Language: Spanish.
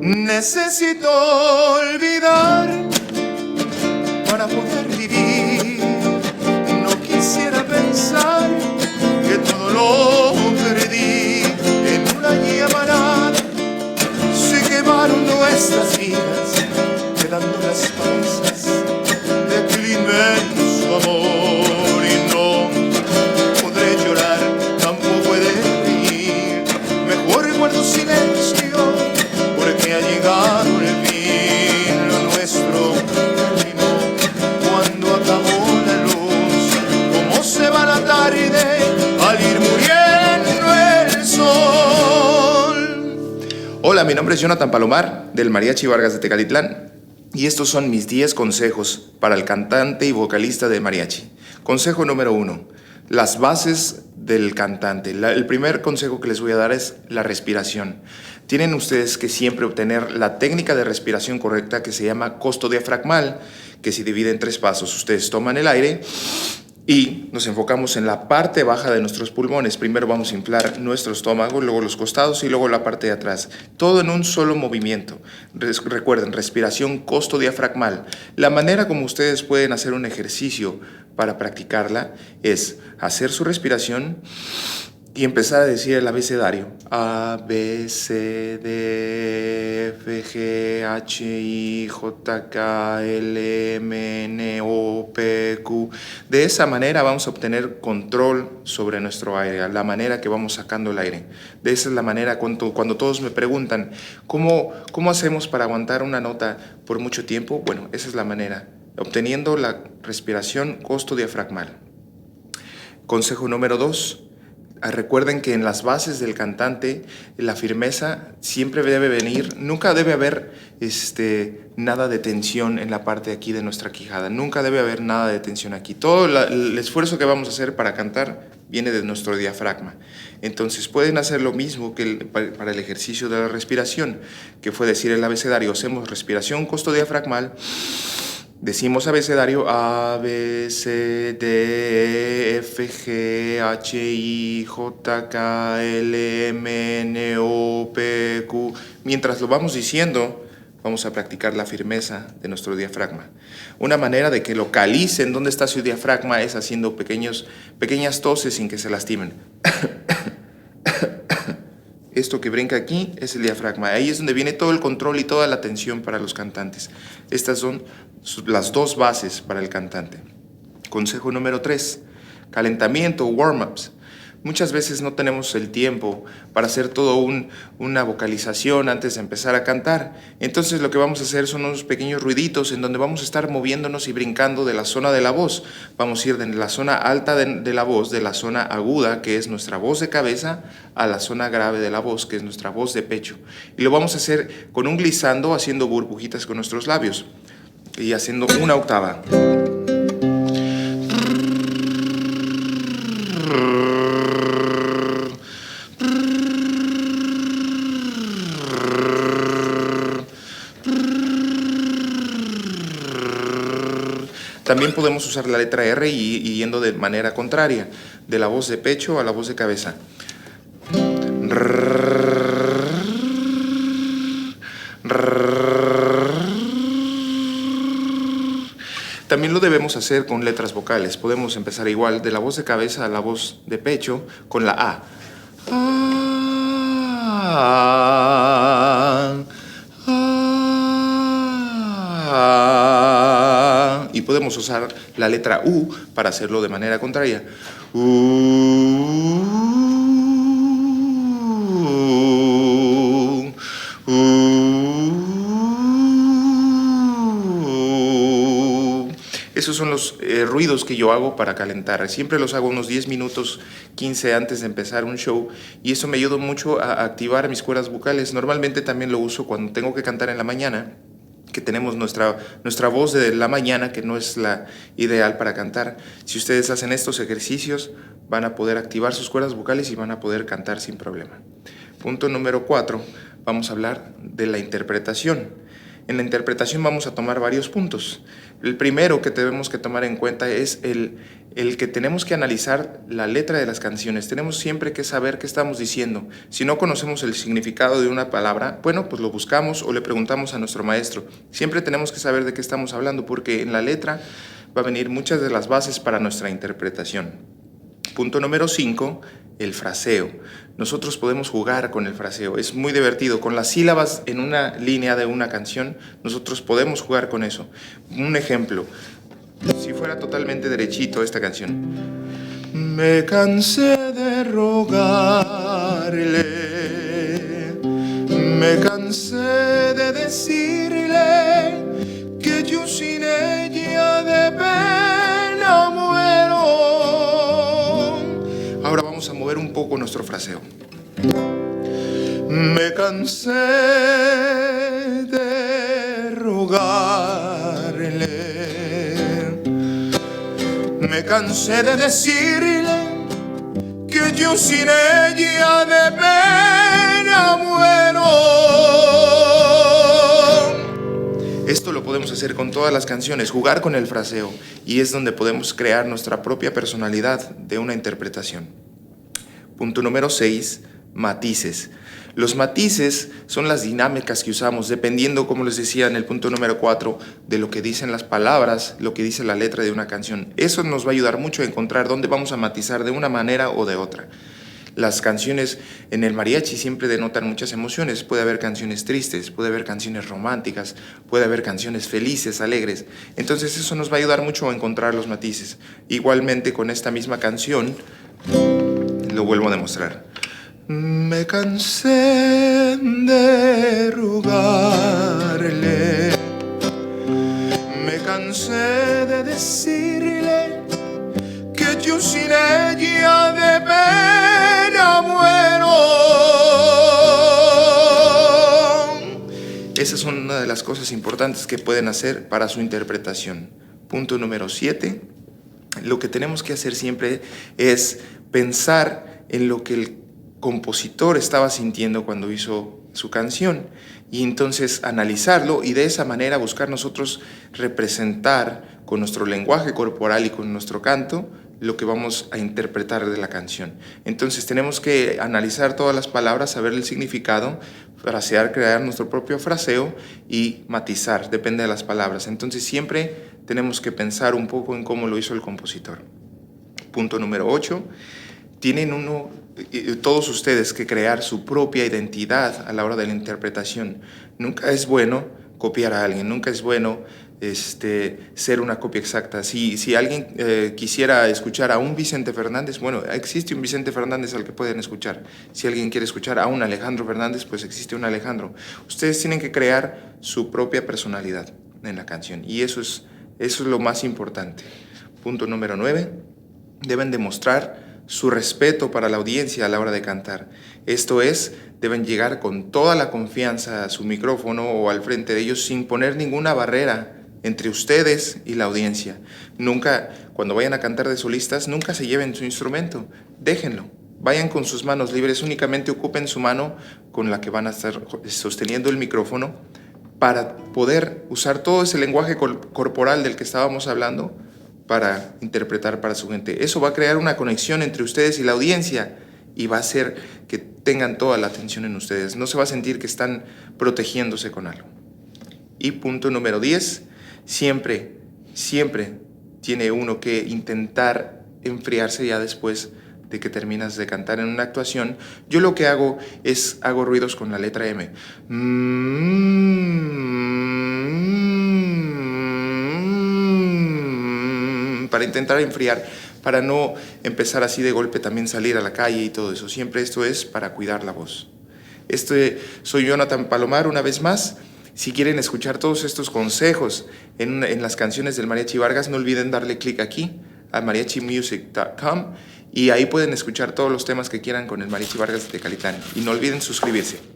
Necesito olvidar para poder vivir. No quisiera pensar que todo lo perdí en una llamarada. Se quemaron nuestras vidas, quedando las panzas de aquel inmenso amor. Y no podré llorar, tampoco he de reír. Mejor guardo silencio, porque ha llegado el fin. Lo nuestro terminó cuando acabó la luz. Cómo se va la tarde al ir muriendo el sol. Hola, mi nombre es Jonathan Palomar, del Mariachi Vargas de Tecalitlán, y estos son mis 10 consejos para el cantante y vocalista de mariachi. Consejo número 1. Las bases del cantante. El primer consejo que les voy a dar es la respiración. Tienen ustedes que siempre obtener la técnica de respiración correcta, que se llama costo diafragmal, que se divide en 3 pasos. Ustedes toman el aire y nos enfocamos en la parte baja de nuestros pulmones. Primero vamos a inflar nuestro estómago, luego los costados y luego la parte de atrás. Todo en un solo movimiento. Recuerden, respiración costo diafragmal. La manera como ustedes pueden hacer un ejercicio para practicarla es hacer su respiración y empezar a decir el abecedario. A, B, C, D, F, G, H, I, J, K, L, M, N, O, P, Q. De esa manera vamos a obtener control sobre nuestro aire, la manera que vamos sacando el aire. De esa es la manera cuando todos me preguntan, ¿cómo hacemos para aguantar una nota por mucho tiempo? Bueno, esa es la manera, obteniendo la respiración costo diafragmal. Consejo número 2. Recuerden que en las bases del cantante la firmeza siempre debe venir, nunca debe haber nada de tensión en la parte de aquí de nuestra quijada, nunca debe haber nada de tensión aquí. Todo el esfuerzo que vamos a hacer para cantar viene de nuestro diafragma. Entonces pueden hacer lo mismo que para el ejercicio de la respiración, que fue decir el abecedario. Hacemos respiración costo diafragmal. Decimos abecedario A, B, C, D, E, F, G, H, I, J, K, L, M, N, O, P, Q. Mientras lo vamos diciendo, vamos a practicar la firmeza de nuestro diafragma. Una manera de que localicen dónde está su diafragma es haciendo pequeñas toses sin que se lastimen. Esto que brinca aquí es el diafragma. Ahí es donde viene todo el control y toda la tensión para los cantantes. Estas son las 2 bases para el cantante. Consejo número 3. Calentamiento, warm-ups. Muchas veces no tenemos el tiempo para hacer todo una vocalización antes de empezar a cantar. Entonces lo que vamos a hacer son unos pequeños ruiditos en donde vamos a estar moviéndonos y brincando de la zona de la voz. Vamos a ir de la zona alta de la voz, de la zona aguda, que es nuestra voz de cabeza, a la zona grave de la voz, que es nuestra voz de pecho. Y lo vamos a hacer con un glissando, haciendo burbujitas con nuestros labios y haciendo una octava. También podemos usar la letra R y yendo de manera contraria, de la voz de pecho a la voz de cabeza. También lo debemos hacer con letras vocales. Podemos empezar igual, de la voz de cabeza a la voz de pecho, con la A. Y podemos usar la letra U para hacerlo de manera contraria. Esos son los ruidos que yo hago para calentar. Siempre los hago unos 10 minutos, 15 antes de empezar un show, y eso me ayuda mucho a activar mis cuerdas vocales. Normalmente también lo uso cuando tengo que cantar en la mañana, que tenemos nuestra voz de la mañana, que no es la ideal para cantar. Si ustedes hacen estos ejercicios, van a poder activar sus cuerdas vocales y van a poder cantar sin problema. Punto número 4, vamos a hablar de la interpretación. En la interpretación vamos a tomar varios puntos. El primero que tenemos que tomar en cuenta es el que tenemos que analizar la letra de las canciones. Tenemos siempre que saber qué estamos diciendo. Si no conocemos el significado de una palabra, bueno, pues lo buscamos o le preguntamos a nuestro maestro. Siempre tenemos que saber de qué estamos hablando, porque en la letra va a venir muchas de las bases para nuestra interpretación. Punto número 5, el fraseo. Nosotros podemos jugar con el fraseo, es muy divertido. Con las sílabas en una línea de una canción, nosotros podemos jugar con eso. Un ejemplo, si fuera totalmente derechito esta canción. Me cansé de rogarle, me cansé de decirle que yo sin ella de pena muero. Ahora vamos a mover un poco nuestro fraseo. Me cansé de rogarle, me cansé de decirle que yo sin ella de pena muero. Esto lo podemos hacer con todas las canciones, jugar con el fraseo, y es donde podemos crear nuestra propia personalidad de una interpretación. Punto número 6, matices. Los matices son las dinámicas que usamos dependiendo, como les decía en el punto número 4, de lo que dicen las palabras, lo que dice la letra de una canción. Eso nos va a ayudar mucho a encontrar dónde vamos a matizar de una manera o de otra. Las canciones en el mariachi siempre denotan muchas emociones. Puede haber canciones tristes, puede haber canciones románticas, puede haber canciones felices, alegres. Entonces eso nos va a ayudar mucho a encontrar los matices. Igualmente con esta misma canción, lo vuelvo a demostrar. Me cansé de rogarle, me cansé de decirle que yo sin ella de pena muero. Esas son una de las cosas importantes que pueden hacer para su interpretación. Punto número 7. Lo que tenemos que hacer siempre es pensar en lo que el compositor estaba sintiendo cuando hizo su canción, y entonces analizarlo y de esa manera buscar nosotros representar con nuestro lenguaje corporal y con nuestro canto lo que vamos a interpretar de la canción. Entonces tenemos que analizar todas las palabras, saber el significado, frasear, crear nuestro propio fraseo y matizar, depende de las palabras. Entonces siempre tenemos que pensar un poco en cómo lo hizo el compositor. Punto número 8. Tienen todos ustedes que crear su propia identidad a la hora de la interpretación. Nunca es bueno copiar a alguien, nunca es bueno ser una copia exacta. Si alguien quisiera escuchar a un Vicente Fernández, bueno, existe un Vicente Fernández al que pueden escuchar. Si alguien quiere escuchar a un Alejandro Fernández, pues existe un Alejandro. Ustedes tienen que crear su propia personalidad en la canción, y eso es lo más importante. Punto número 9. Deben demostrar su respeto para la audiencia a la hora de cantar. Esto es, deben llegar con toda la confianza a su micrófono o al frente de ellos sin poner ninguna barrera entre ustedes y la audiencia. Nunca, cuando vayan a cantar de solistas, nunca se lleven su instrumento, déjenlo. Vayan con sus manos libres, únicamente ocupen su mano con la que van a estar sosteniendo el micrófono para poder usar todo ese lenguaje corporal del que estábamos hablando para interpretar para su gente. Eso va a crear una conexión entre ustedes y la audiencia y va a hacer que tengan toda la atención en ustedes. No se va a sentir que están protegiéndose con algo. Y punto número 10, siempre tiene uno que intentar enfriarse ya después de que terminas de cantar en una actuación. Yo lo que hago es, hago ruidos con la letra M. Para intentar enfriar, para no empezar así de golpe también salir a la calle y todo eso. Siempre esto es para cuidar la voz. Soy Jonathan Palomar una vez más. Si quieren escuchar todos estos consejos en las canciones del Mariachi Vargas, no olviden darle clic aquí a mariachimusic.com y ahí pueden escuchar todos los temas que quieran con el Mariachi Vargas de Tecalitlán. Y no olviden suscribirse.